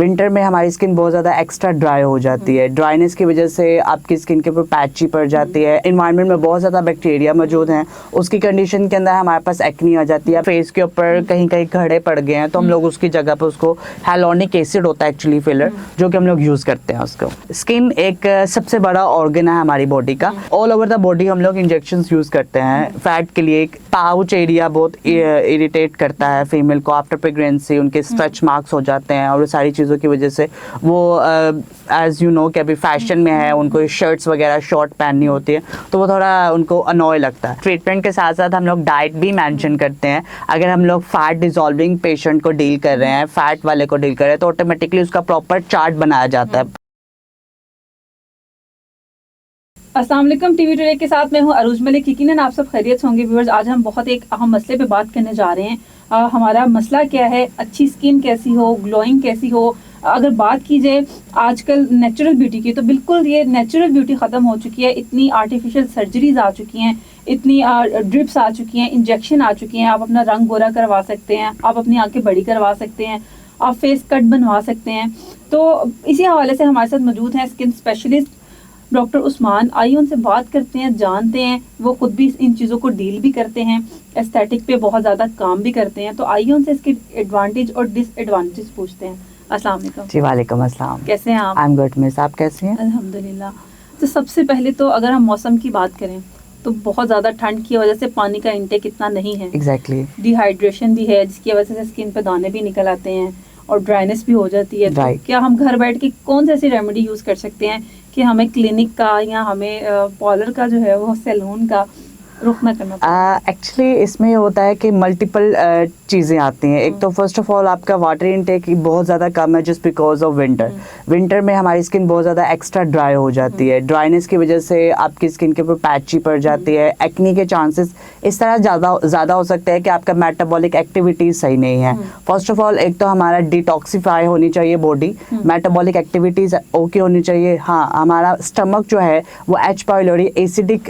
Winter में हमारी skin बहुत ज़्यादा एक्स्ट्रा ड्राई हो जाती है, ड्राइनेस की वजह से आपकी स्किन के ऊपर पैची पड़ जाती है, इन्वायरमेंट में बहुत ज़्यादा बैक्टीरिया मौजूद हैं, उसकी कंडीशन के अंदर हमारे पास एक्नी आ जाती है, फेस के ऊपर कहीं कहीं घड़े पड़ गए हैं तो हम लोग उसकी जगह पर उसको hyaluronic एसिड होता है एक्चुअली फिलर, जो कि हम लोग यूज़ करते हैं उसको। स्किन एक सबसे बड़ा ऑर्गन है हमारी बॉडी का, ऑल ओवर द बॉडी हम लोग इंजेक्शंस यूज़ करते हैं फैट के लिए। पाउच एरिया बहुत इरिटेट करता है फीमेल को आफ्टर प्रेगनेंसी, उनके स्ट्रेच मार्क्स हो जाते हैं और सारी चीज़ों की वजह से वो एज यू नो कि अभी फैशन में है, उनको शर्ट्स वगैरह शॉर्ट पहननी होती है तो वो थोड़ा उनको अनॉय लगता है। ट्रीटमेंट के साथ साथ हम लोग डाइट भी मेंशन करते हैं। अगर हम लोग फैट डिसॉल्विंग पेशेंट को डील कर रहे हैं, फैट वाले को डील कर रहे हैं, तो ऑटोमेटिकली उसका प्रॉपर चार्ट बनाया जाता है। अस्सलाम वालेकुम, टीवी टुडे के साथ मैं हूं अरूज मलिक। यकीनन आप सब खैरियत होंगे व्यूअर्स। आज हम बहुत एक अहम मसले पे बात करने जा रहे हैं। हमारा मसला क्या है, अच्छी स्किन कैसी हो, ग्लोइंग कैसी हो। अगर बात की जाए आजकल नेचुरल ब्यूटी की, तो बिल्कुल ये नेचुरल ब्यूटी ख़त्म हो चुकी है। इतनी आर्टिफिशियल सर्जरीज आ चुकी हैं, इतनी ड्रिप्स आ चुकी हैं, इंजेक्शन आ चुके हैं। आप अपना रंग गोरा करवा सकते हैं, आप अपनी आंखें बड़ी करवा सकते हैं, आप फेस कट बनवा सकते हैं। तो इसी हवाले से हमारे साथ मौजूद हैं स्किन स्पेशलिस्ट डॉक्टर उस्मान। आइए उनसे बात करते हैं, जानते हैं। वो खुद भी इन चीज़ों को डील भी करते हैं, एस्थेटिक पे बहुत ज़्यादा काम भी करते हैं। तो आइए उनसे इसके एडवांटेज और डिसएडवांटेज पूछते हैं। अस्सलाम वालेकुम। जी वालेकुम अस्सलाम। कैसे हैं आप? आई एम गुड मिस, आप कैसे हैं? अल्हम्दुलिल्लाह। तो सबसे पहले तो अगर हम मौसम की बात करें तो बहुत ज़्यादा ठंड की वजह से पानी का इंटेक इतना नहीं है। एग्जैक्टली। डिहाइड्रेशन भी है, जिसकी वजह से स्किन पे दाने भी निकल आते हैं और ड्राइनेस भी हो जाती है। तो Right. क्या हम घर बैठ के कौन सी ऐसी रेमेडी यूज़ कर सकते हैं कि हमें क्लिनिक का या हमें पार्लर का जो है वो सैलून का रुख ना करना पड़े? एक्चुअली इसमें ये होता है कि मल्टीपल चीज़ें आती हैं। एक तो फर्स्ट ऑफ ऑल आपका वाटर इनटेक बहुत ज़्यादा कम है just because of winter. Winter में हमारी स्किन बहुत ज़्यादा एक्स्ट्रा ड्राई हो जाती है, ड्राइनेस की वजह से आपकी स्किन के ऊपर पैची पड़ जाती है, एक्नी के चांसेस इस तरह ज़्यादा हो सकते हैं कि आपका मेटाबॉलिक एक्टिविटीज़ सही नहीं है। फर्स्ट ऑफ ऑल एक तो हमारा डिटॉक्सिफाई होनी चाहिए बॉडी, मेटाबॉलिक एक्टिविटीज़ ओके होनी चाहिए। हाँ, हमारा स्टमक जो है वो H. पाइलोरी एसिडिक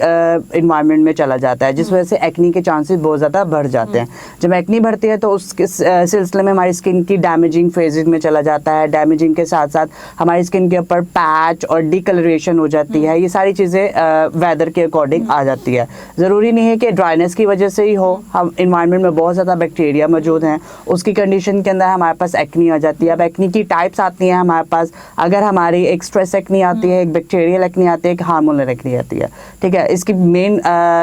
इन्वायरमेंट में चला जाता है, जिस वजह से एक्नी के चांसेस बहुत ज़्यादा बढ़ जाते हैं। जब एक्नी बढ़ती है तो उसके सिलसिले में हमारी स्किन की डैमेजिंग फेजेज में चला जाता है। डैमेजिंग के साथ साथ हमारी स्किन के ऊपर पैच और डिकलरेशन हो जाती है। ये सारी चीज़ें वेदर के अकॉर्डिंग आ जाती है। ज़रूरी नहीं है कि ड्राइनेस की वजह से ही हो, हम इन्वायरमेंट में बहुत ज़्यादा बैक्टीरिया मौजूद हैं, उसकी कंडीशन के अंदर हमारे पास एक्नी आ जाती है। अब एक्नी की टाइप्स आती हैं हमारे पास। अगर हमारी एक स्ट्रेस एक्नी आती है, एक बैक्टीरियल एक्नी आती है, एक हार्मोनल एक्नी आती है, ठीक है। इसकी मेन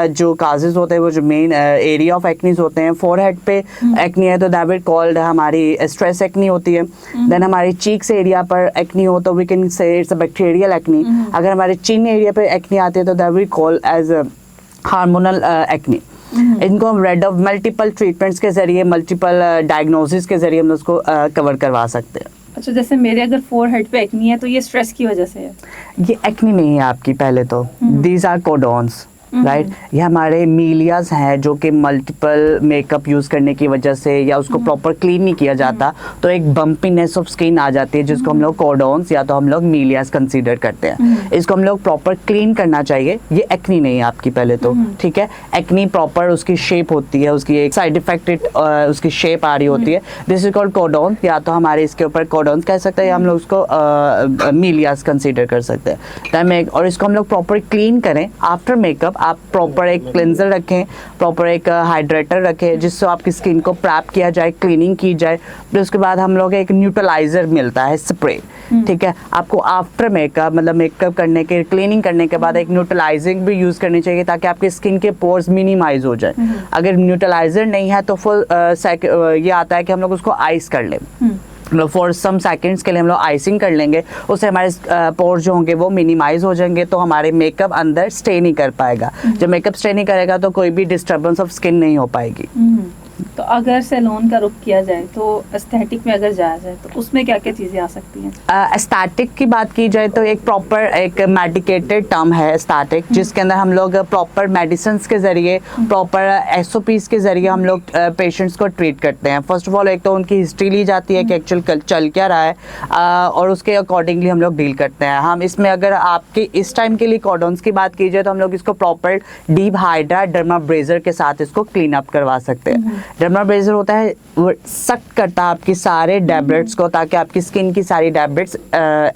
जो काजेज होते हैं, वो जो मेन एरिया ऑफ एक्नीज होते हैं, फोरहेड पे एक्नी है तो दैट विल कॉल्ड हमारी स्ट्रेस एक्नी होती है। देन हमारी चीक्स एरिया पर एक्नी हो तो we can say it's a bacterial acne. अगर हमारे चिन एरिया पे एक्नी आती है तो that will called as hormonal acne. इनको हम रेड ऑफ मल्टीपल ट्रीटमेंट्स के जरिए, मल्टीपल डायग्नोसिस के जरिए हम उसको कवर करवा सकते हैं। अच्छा, जैसे मेरे अगर फोरहेड पे एक्नी है तो ये स्ट्रेस की वजह से है? ये एक्नी नहीं है आपकी, पहले तो दीज आर कोडोन्स, राइट। ये हमारे मीलियाज हैं जो कि मल्टीपल मेकअप यूज़ करने की वजह से या उसको प्रॉपर क्लीन नहीं किया जाता तो एक बम्पीनेस ऑफ स्किन आ जाती है, जिसको हम लोग कोडोन्स या तो हम लोग मीलियाज कंसीडर करते हैं। इसको हम लोग प्रॉपर क्लीन करना चाहिए। ये एक्नी नहीं है आपकी, पहले तो ठीक है। एक्नी प्रॉपर उसकी शेप होती है, उसकी एक साइड इफेक्टेड उसकी शेप आ रही होती है। दिस इज कॉल्ड कोडोन, या तो हमारे इसके ऊपर कोडोन्स कह सकते हैं या हम लोग उसको मीलियाज कंसीडर कर सकते हैं। और इसको हम लोग प्रॉपर क्लीन करें आफ्टर मेकअप। आप प्रॉपर एक क्लेंजर रखें, प्रॉपर एक हाइड्रेटर रखें जिससे आपकी स्किन को प्रैप किया जाए, क्लीनिंग की जाए। फिर उसके बाद हम लोग एक न्यूट्रलाइजर मिलता है स्प्रे, ठीक है। आपको आफ्टर मेकअप मतलब मेकअप करने के, क्लीनिंग करने के बाद एक न्यूट्रलाइजिंग भी यूज़ करनी चाहिए ताकि आपकी स्किन के पोर्स मिनिमाइज हो जाए। अगर न्यूट्रलाइजर नहीं है तो फुल ये आता है कि हम लोग उसको आइस कर लें, मतलब फॉर सम सेकंड्स के लिए हम लोग आइसिंग कर लेंगे। उससे हमारे पोर्स जो होंगे वो मिनिमाइज हो जाएंगे, तो हमारे मेकअप अंदर स्टे नहीं कर पाएगा। जब मेकअप स्टे नहीं करेगा तो कोई भी डिस्टर्बेंस ऑफ स्किन नहीं हो पाएगी। तो अगर सैलून का रुख किया जाए तो एस्थेटिक में अगर जाया जाए तो उसमें क्या क्या चीज़ें आ सकती हैं? एस्थेटिक की बात की जाए तो एक प्रॉपर एक मेडिकेटेड टर्म है एस्थेटिक, जिसके अंदर हम लोग प्रॉपर मेडिसिन के ज़रिए, प्रॉपर SOPs के ज़रिए हम लोग पेशेंट्स को ट्रीट करते हैं। फर्स्ट ऑफ ऑल एक तो उनकी हिस्ट्री ली जाती है कि एक्चुअल चल क्या रहा है, और उसके अकॉर्डिंगली हम लोग डील करते हैं। हम इसमें अगर आपके इस टाइम के लिए कोडोन्स की बात की जाए तो हम लोग इसको प्रॉपर डीप हाइड्रा डर्माब्रेजर के साथ इसको क्लीन अप करवा सकते हैं। डर्माब्रेजर होता है वो सख्त करता है आपकी सारे डैब्लेट्स को, ताकि आपकी स्किन की सारी डैब्लेट्स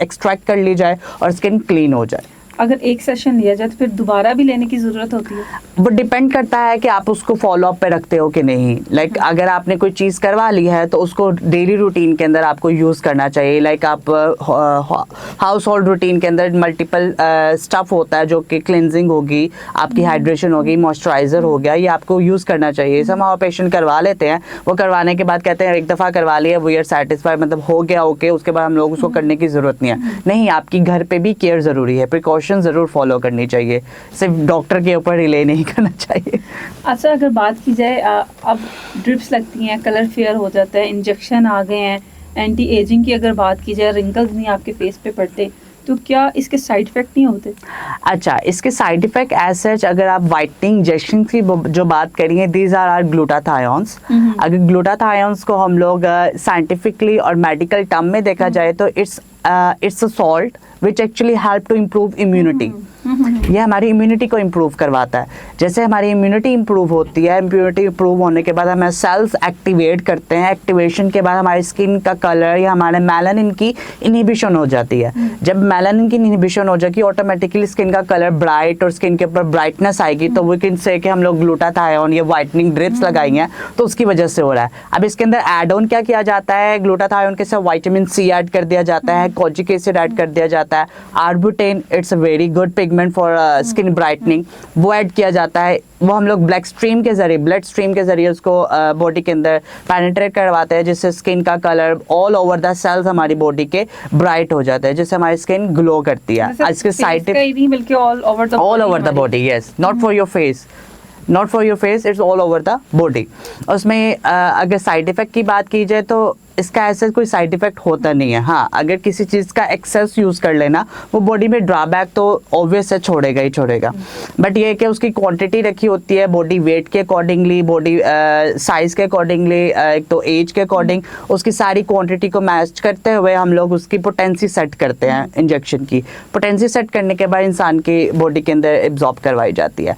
एक्सट्रैक्ट कर ली जाए और स्किन क्लीन हो जाए। अगर एक सेशन लिया जाए तो फिर दोबारा भी लेने की ज़रूरत होती है? वो डिपेंड करता है कि आप उसको फॉलो अप पे रखते हो कि नहीं। लाइक अगर आपने कोई चीज़ करवा ली है तो उसको डेली रूटीन के अंदर आपको यूज़ करना चाहिए। लाइक आप हाउस होल्ड रूटीन के अंदर मल्टीपल स्टफ होता है जो कि क्लिनजिंग होगी, आपकी हाइड्रेशन होगी, मॉइस्चराइजर हो गया, ये आपको यूज़ करना चाहिए। सम पेशेंट करवा लेते हैं, वो करवाने के बाद कहते हैं एक दफ़ा करवा लिया वी आर सेटिस्फाइड, मतलब हो गया ओके, उसके बाद हम लोग उसको करने की ज़रूरत नहीं है। नहीं, आपकी घर पे भी केयर ज़रूरी है, प्रिकॉशन ज़रूर फॉलो करनी चाहिए, सिर्फ डॉक्टर के ऊपर रिले नहीं करना चाहिए। अच्छा, अगर बात की जाए अब ड्रिप्स लगती हैं, कलर फेयर हो जाता है, इंजेक्शन आ गए हैं, एंटी एजिंग की अगर बात की जाए, रिंकल्स नहीं आपके फेस पे पड़ते, तो क्या इसके साइड इफेक्ट नहीं होते? अच्छा, इसके साइड इफेक्ट एज सच अगर आप वाइटनिंग इंजेक्शन की जो बात करिए, दीज आर आर ग्लूटाथायोन्स। अगर ग्लूटाथायोन्स को हम लोग साइंटिफिकली और मेडिकल टर्म में देखा जाए तो it's a salt which actually help to improve immunity. ये हमारी इम्यूनिटी को इम्प्रूव करवाता है। जैसे हमारी इम्यूनिटी इम्प्रूव होती है, इम्यूनिटी इम्प्रूव होने के बाद हमें सेल्स एक्टिवेट करते हैं, एक्टिवेशन के बाद हमारी स्किन का कलर या हमारे मेलानिन की इनहिबिशन हो जाती है। जब मेलानिन की इनहिबिशन हो जाएगी, ऑटोमेटिकली स्किन का कलर ब्राइट और स्किन के ऊपर ब्राइटनेस आएगी। तो वो कैन से कि हम लोग ग्लूटाथायोन या वाइटनिंग ड्रिप्स लगाई हैं तो उसकी वजह से हो रहा है। अब इसके अंदर एड ऑन क्या किया जाता है, ग्लूटाथायोन के साथ विटामिन सी ऐड कर दिया जाता है, कोजिक एसिड ऐड कर दिया जाता है, arbutin, it's a very good pigment for skin brightening, वो ऐड किया जाता है। वो हम लोग ब्लड स्ट्रीम के जरिए उसको बॉडी के अंदर पेनिट्रेट करवाते हैं, जिससे स्किन का colour all over the cells हमारी बॉडी के ब्राइट हो जाता है, जिससे हमारी स्किन ग्लो करती है। इसके साइड बल्कि all over the body, yes, not for your face, not for your face, it's all over the body. उसमें अगर साइड इफेक्ट की बात की जाए तो इसका ऐसा कोई साइड इफेक्ट होता नहीं है। हाँ, अगर किसी चीज़ का एक्सेस यूज़ कर लेना, वो बॉडी में ड्रॉबैक तो ऑब्वियस है, छोड़ेगा ही छोड़ेगा। बट ये है कि उसकी क्वांटिटी रखी होती है बॉडी वेट के अकॉर्डिंगली, बॉडी साइज़ के अकॉर्डिंगली, एक तो एज के अकॉर्डिंग, उसकी सारी क्वांटिटी को मैच करते हुए हम लोग उसकी पोटेंसी सेट करते हैं। इंजेक्शन की पोटेंसी सेट करने के बाद इंसान की बॉडी के अंदर एब्जॉर्ब करवाई जाती है।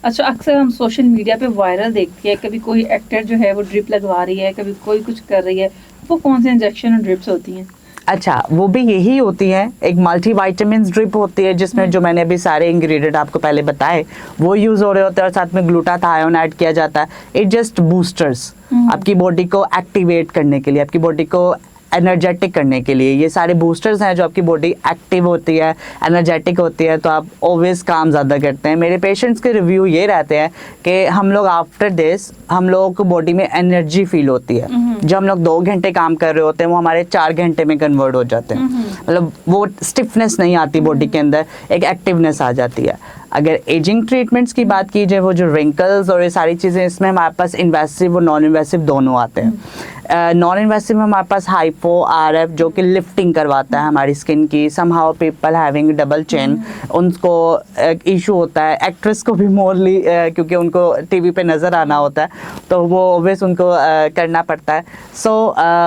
अच्छा, अक्सर हम सोशल मीडिया पे वायरल देखते हैं, कभी कोई एक्टर जो है वो ड्रिप लगवा रही है, कभी कोई कुछ कर रही है, वो कौन से इंजेक्शन और ड्रिप्स होती हैं? अच्छा, वो भी यही होती है, एक मल्टी विटामिन ड्रिप होती है जिसमें जो मैंने अभी सारे इंग्रेडिएंट आपको पहले बताए वो यूज़ हो रहे होते हैं, और साथ में ग्लूटाथायोन ऐड किया जाता है। इट जस्ट बूस्टर्स आपकी बॉडी को एक्टिवेट करने के लिए, आपकी बॉडी को एनर्जेटिक करने के लिए। ये सारे बूस्टर्स हैं जो आपकी बॉडी एक्टिव होती है, एनर्जेटिक होती है, तो आप ऑब्वियस काम ज़्यादा करते हैं। मेरे पेशेंट्स के रिव्यू ये रहते हैं कि हम लोग आफ्टर दिस हम लोगों को बॉडी में एनर्जी फील होती है। जो हम लोग 2 घंटे काम कर रहे होते हैं वो हमारे 4 घंटे में कन्वर्ट हो जाते हैं। मतलब वो स्टिफनेस नहीं आती बॉडी के अंदर, एक एक्टिवनेस आ जाती है। अगर एजिंग ट्रीटमेंट्स की बात की जाए, वो जो रिंकल्स और ये सारी चीज़ें, इसमें हमारे पास इन्वेसिव और नॉन इन्वेसिव दोनों आते हैं। नॉन इन्वेसिव में हमारे पास हाइपो आरएफ जो कि लिफ्टिंग करवाता है हमारी स्किन की। Somehow people having double chin, उनको इशू होता है, एक्ट्रेस को भी मोरली क्योंकि उनको टीवी पे नज़र आना होता है तो वो ऑब्वियस उनको करना पड़ता है। सो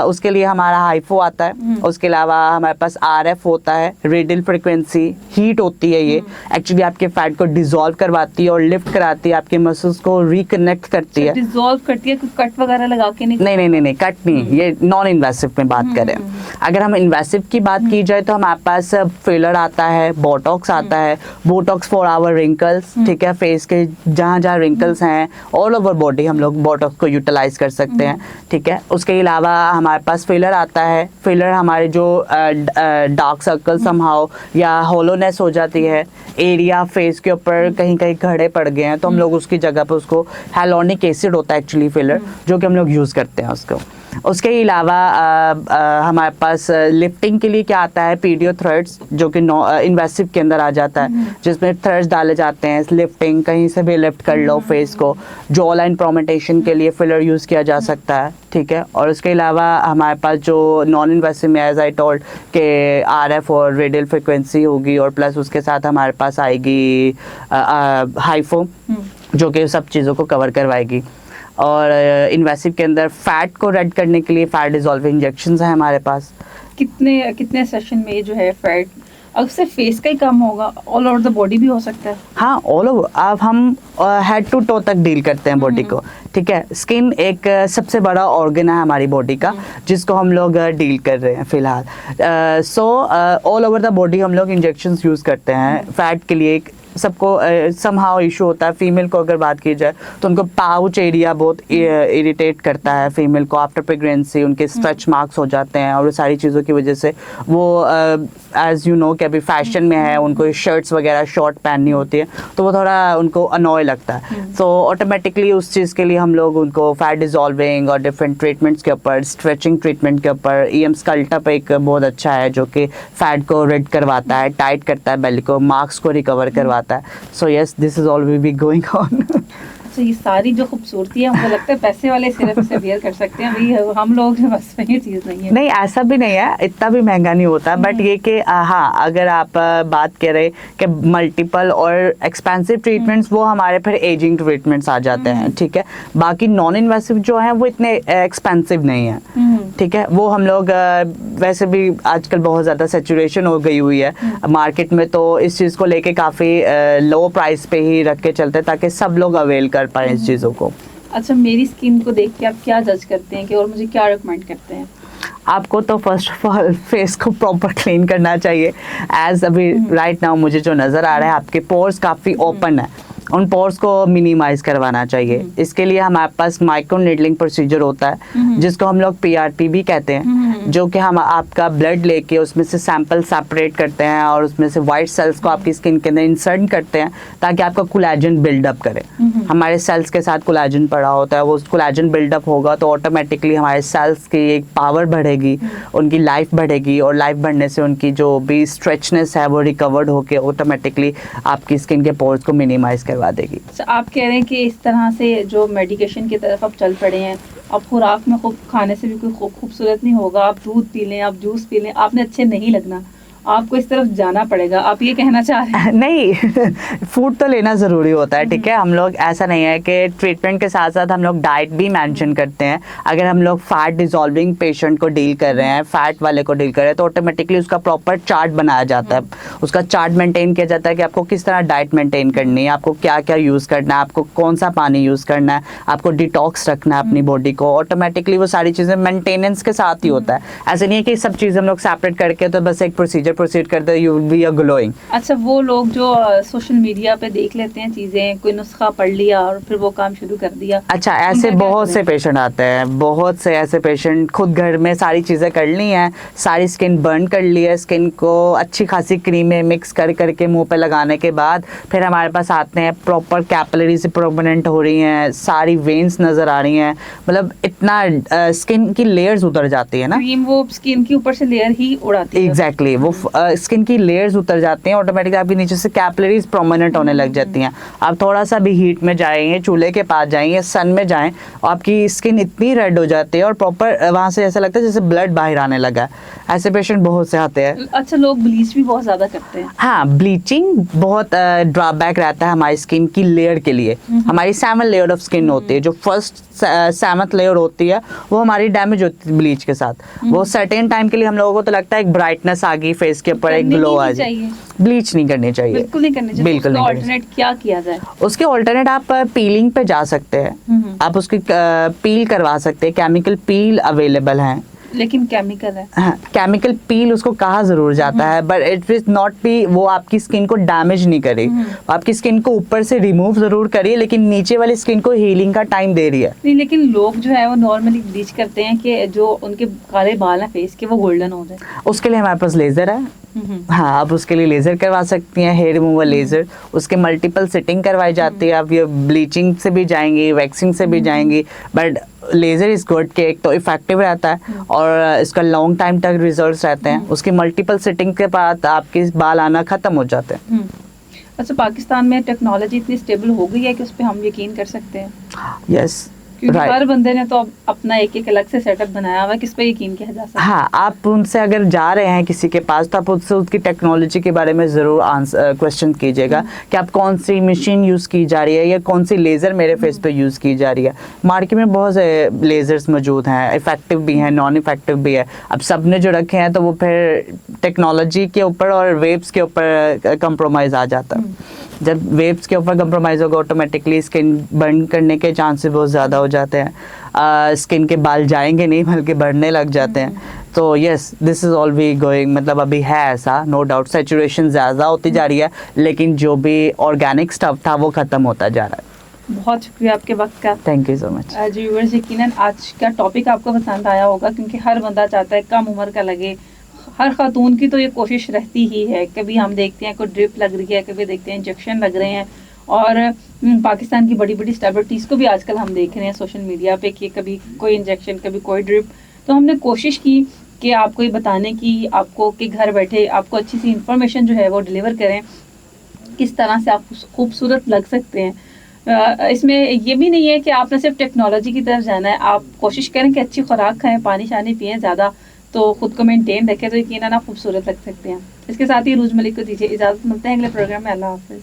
उसके लिए हमारा हाइपो आता है। उसके अलावा हमारे पास आरएफ होता है, रेडियल फ्रिक्वेंसी हीट होती है। ये एक्चुअली आपके फैट को डिसॉल्व करवाती है और लिफ्ट कराती है, आपके मसल्स को रिकनेक्ट करती है। डिसॉल्व करती है, कट वगैरह लगा के नहीं? नहीं, कट नहीं, ये नॉन इन्वेसिव में बात करें। अगर हम इन्वेसिव की बात की जाए तो हमारे पास फिलर आता है, बोटॉक्स आता है, बोटॉक्स फॉर आवर रिंकल्स, ठीक है, फेस के जहाँ जहाँ रिंकल्स हैं ऑल ओवर बॉडी हम लोग बोटॉक्स को यूटिलाइज कर सकते हैं, ठीक है। उसके अलावा हमारे पास फिलर आता है। फिलर हमारे जो डार्क सर्कल समहाउ या होलोनेस हो जाती है, एरिया फेस के ऊपर कहीं कहीं घड़े पड़ गए हैं, तो हम लोग उसकी जगह पर उसको हाइलोनिक एसिड होता है एक्चुअली फिलर, जो कि हम लोग यूज़ करते हैं उसको। उसके अलावा हमारे पास लिफ्टिंग के लिए क्या आता है, पीडियो थ्रेड्स, जो कि इन्वेसिव के अंदर आ जाता है, जिसमें थ्रेड्स डाले जाते हैं। लिफ्टिंग कहीं से भी लिफ्ट कर लो फेस को। जॉ लाइन प्रोमेंटेशन के लिए फिलर यूज़ किया जा सकता है, ठीक है। और उसके अलावा हमारे पास जो नॉन इन्वेसिव में एज आई टोल्ड के आरएफ और रेडियल फ्रिक्वेंसी होगी, और प्लस उसके साथ हमारे पास आएगी हाइफो, जो कि सब चीज़ों को कवर करवाएगी। और इन्वेसिव के अंदर फैट को रेड करने के लिए फैट डिसॉल्विंग इंजेक्शंस हैं हमारे पास। कितने सेशन में जो है फैट अब सिर्फ फेस का ही काम होगा, ऑल ओवर द बॉडी भी हो सकता है? हाँ, ऑल ओवर। अब हम हेड टू टो तक डील करते हैं बॉडी को, ठीक है। स्किन एक सबसे बड़ा ऑर्गन है हमारी बॉडी का, जिसको हम लोग डील कर रहे हैं फिलहाल। So all over the body हम लोग इंजेक्शंस यूज़ करते हैं फैट के लिए। सबको समहाउ इशू होता है। फीमेल को अगर बात की जाए तो उनको पाउच एरिया बहुत इरिटेट करता है फीमेल को। आफ्टर प्रेगनेंसी उनके स्ट्रेच मार्क्स हो जाते हैं, और सारी चीज़ों की वजह से वो एज यू नो कि अभी फैशन में है, उनको शर्ट्स वगैरह शॉर्ट पहननी होती है, तो वो थोड़ा उनको अनॉय लगता है। तो ऑटोमेटिकली उस चीज़ के लिए हम लोग उनको फैट डिजॉल्विंग और डिफरेंट ट्रीटमेंट्स के ऊपर, स्ट्रेचिंग ट्रीटमेंट के ऊपर, EM स्कल्टअप एक बहुत अच्छा है जो कि फैट को रिड करवाता है, टाइट करता है बेली को, मार्क्स को रिकवर करवाता है। So yes, this is all will be going on. तो ये सारी जो खूबसूरती है, मुझे लगता है पैसे वाले सिर्फ इसे वेयर कर सकते हैं, अभी हम लोग जो बस में ये चीज़ नहीं है। नहीं, ऐसा भी नहीं है, इतना भी महंगा नहीं होता। बट ये कि हाँ, अगर आप बात करें कि मल्टीपल और एक्सपेंसिव ट्रीटमेंट्स, वो हमारे फिर एजिंग ट्रीटमेंट्स आ जाते हैं, ठीक है। बाकी नॉन इन्वेसिव जो हैं वो इतने एक्सपेंसिव नहीं है, ठीक है। वो हम लोग वैसे भी आजकल बहुत ज़्यादा सेचुरेशन हो गई हुई है मार्केट में, तो इस चीज़ को लेके काफ़ी लो प्राइस पे ही रख के चलते हैं ताकि सब लोग अवेल कर पाए इस चीज़ों को। अच्छा, मेरी स्किन को देख के आप क्या जज करते हैं कि और मुझे क्या रिकमेंड करते हैं? आपको तो फर्स्ट ऑफ ऑल फेस को प्रॉपर क्लीन करना चाहिए। एज अभी राइट नाउ मुझे जो नज़र आ रहा है, आपके पोर्स काफ़ी ओपन है, उन पोर्स को मिनिमाइज करवाना चाहिए। इसके लिए हमारे पास माइक्रो नीडलिंग प्रोसीजर होता है, जिसको हम लोग PRP भी कहते हैं, जो कि हम आपका ब्लड लेके उसमें से सैंपल सेपरेट करते हैं और उसमें से वाइट सेल्स को आपकी स्किन के अंदर इंसर्ट करते हैं ताकि आपका कोलेजन बिल्डअप करे। हमारे सेल्स के साथ कोलेजन पड़ा होता है, वो कोलेजन बिल्डअप होगा तो ऑटोमेटिकली हमारे सेल्स की एक पावर बढ़ेगी, उनकी लाइफ बढ़ेगी, और लाइफ बढ़ने से उनकी जो भी स्ट्रेचनेस है वो रिकवर्ड होकर ऑटोमेटिकली आपकी स्किन के पोर्स को मिनिमाइज करवा देगी। अच्छा, आप कह रहे हैं कि इस तरह से जो मेडिकेशन की तरफ आप चल पड़े हैं, अब खुराक में खूब खाने से भी कोई खूबसूरत नहीं होगा, आप दूध पी लें, आप जूस पी लें, आपने अच्छे नहीं लगना, आपको इस तरफ जाना पड़ेगा, आप ये कहना चाह रहे हैं? नहीं, फूड तो लेना ज़रूरी होता है, ठीक है। हम लोग ऐसा नहीं है कि ट्रीटमेंट के साथ साथ हम लोग डाइट भी मेंशन करते हैं। अगर हम लोग फैट डिजॉल्विंग पेशेंट को डील कर रहे हैं, फैट वाले को डील कर रहे हैं, तो ऑटोमेटिकली उसका प्रॉपर चार्ट बनाया जाता है, उसका चार्ट मेंटेन किया जाता है कि आपको किस तरह डाइट मेंटेन करनी है, आपको क्या क्या यूज़ करना है, आपको कौन सा पानी यूज़ करना है, आपको डिटॉक्स रखना है अपनी बॉडी को। ऑटोमेटिकली वो सारी चीज़ें मेंटेनेंस के साथ ही होता है। ऐसे नहीं है कि सब चीज़ हम लोग सेपरेट करके तो बस एक प्रोसीड करते you will be a glowing. अच्छा, वो लोग जो सोशल मीडिया पे देख लेते हैं चीजें, कोई नुस्खा पढ़ लिया और फिर वो काम शुरू कर दिया। अच्छा, ऐसे बहुत से पेशेंट आते हैं, बहुत से ऐसे पेशेंट खुद घर में सारी चीज़ें कर ली हैं, सारी स्किन बर्न कर ली है, स्किन को अच्छी खासी क्रीमें मिक्स कर करके मुंह पे लगाने के बाद फिर हमारे पास आते हैं, प्रॉपर कैपिलरीज प्रोमिनेंट हो रही हैं, सारी वेन्स नज़र आ रही हैं, मतलब इतना स्किन की लेयर्स उतर जाती है ना, क्रीम वो स्किन के ऊपर से लेयर ही उड़ाती है। एग्जैक्टली, वो स्किन की लेयर्स उतर जाती हैं, ऑटोमेटिकली आपके नीचे से कैपिलरीज प्रोमिनेंट होने लग जाती हैं। आप थोड़ा सा भी हीट में जाएंगे, चूल्हे के पास जाएंगे, सन में जाएं, आपकी स्किन इतनी रेड हो जाती है और प्रॉपर वहाँ से ऐसा लगता है जैसे ब्लड बाहर आने लगा। ऐसे पेशेंट बहुत से आते हैं। अच्छा, लोग ब्लीच भी बहुत ज्यादा करते हैं। हाँ, ब्लीचिंग बहुत ड्रॉबैक रहता है हमारी स्किन की लेयर के लिए। हमारी 7 लेयर ऑफ स्किन होती है, जो फर्स्ट 7th लेयर होती है वो हमारी डैमेज होती है ब्लीच के साथ। वो सर्टेन टाइम के लिए हम लोगों को तो लगता है एक ब्राइटनेस आ गई फेस के ऊपर, एक ग्लो आ जाए। ब्लीच नहीं करनी चाहिए, बिल्कुल नहीं करनी चाहिए। बिल्कुल नहीं। ऑल्टरनेट क्या किया जाए? उसके ऑल्टरनेट आप पीलिंग पे जा सकते हैं, आप उसकी पील करवा सकते हैं, केमिकल पील अवेलेबल हैं। लेकिन केमिकल है। हाँ, केमिकल पील उसको कहा जरूर जाता है, but it will not be, वो आपकी स्किन को डैमेज नहीं करे, आपकी स्किन को ऊपर से रिमूव जरूर करिए, लेकिन नीचे वाली स्किन को हीलिंग का टाइम दे रही है। नहीं, लेकिन लोग जो है वो नॉर्मली ब्लीच करते हैं कि जो उनके काले बाल हैं फेस के वो गोल्डन हो जाए। उसके लिए हमारे पास लेजर है। हाँ, आप उसके लिए लेजर करवा सकती हैं, हेयर रिमूवल लेजर। उसके मल्टीपल सिटिंग करवाई जाती है। आप ये ब्लीचिंग से भी जाएंगी, वैक्सिंग से भी जाएंगी, बट लेजर इज गुड कि एक तो इफेक्टिव रहता है और इसका लॉन्ग टाइम तक रिजल्ट्स रहते हैं। उसकी मल्टीपल सिटिंग के बाद आपके बाल आना खत्म हो जाते हैं। अच्छा, पाकिस्तान में टेक्नोलॉजी इतनी स्टेबल हो गई है कि उस पर हम यकीन कर सकते हैं? यस, क्योंकि Right. हर बंदे ने तो अब अपना एक एक अलग से सेटअप बनाया हुआ है, किस पे यकीन किया जा सकता है। हाँ, आप उनसे अगर जा रहे हैं किसी के पास तो आप उससे उसकी टेक्नोलॉजी के बारे में ज़रूर आंसर क्वेश्चन कीजिएगा कि आप कौन सी मशीन यूज़ की जा रही है या कौन सी लेज़र मेरे फेस पे यूज़ की जा रही है। मार्केट में बहुत से लेज़र्स मौजूद हैं, इफ़ेक्टिव भी हैं, नॉन इफ़ेक्टिव भी है। अब सब ने जो रखे हैं तो वो फिर टेक्नोलॉजी के ऊपर और वेव्स के ऊपर कंप्रोमाइज़ आ जाता है। जब वेव्स के ऊपर कंप्रोमाइज़ होगा ऑटोमेटिकली स्किन बर्न करने के चांसेस बहुत ज़्यादा हो जाते हैं। स्किन के बाल जाएंगे नहीं बल्कि बढ़ने लग जाते हैं। तो yes, this is all we going, मतलब अभी है ऐसा, नो डाउट सैचुरेशन ज़्यादा होती जा रही है, लेकिन जो भी ऑर्गेनिक स्टफ था वो ख़त्म होता जा रहा है। बहुत शुक्रिया आपके वक्त का। Thank you so much. जी व्यूअर्स, यकीनन आज का टॉपिक आपको पसंद आया होगा, क्योंकि हर बंदा चाहता है कम उम्र का लगे। हर खातून की तो ये कोशिश रहती ही है। कभी हम देखते हैं कोई ड्रिप लग रही है, कभी देखते हैं इंजेक्शन लग रहे हैं, और पाकिस्तान की बड़ी बड़ी सेलिब्रिटीज़ को भी आजकल हम देख रहे हैं सोशल मीडिया पे कि कभी कोई इंजेक्शन, कभी कोई ड्रिप। तो हमने कोशिश की कि आपको ये बताने की, आपको कि घर बैठे आपको अच्छी सी इंफॉर्मेशन जो है वो डिलीवर करें, किस तरह से आप खूबसूरत लग सकते हैं। इसमें ये भी नहीं है कि आपने सिर्फ टेक्नोलॉजी की तरफ जाना है। आप कोशिश करें कि अच्छी खुराक खाएं, पानी शानी पिएं ज़्यादा, तो खुद को मेंटेन रखें, तो यकीनन आप खूबसूरत लग सकते हैं। इसके साथ ही अरूज मलिक को दीजिए इजाज़त। मिलते हैं अगले प्रोग्राम में। अल्लाह हाफिज़।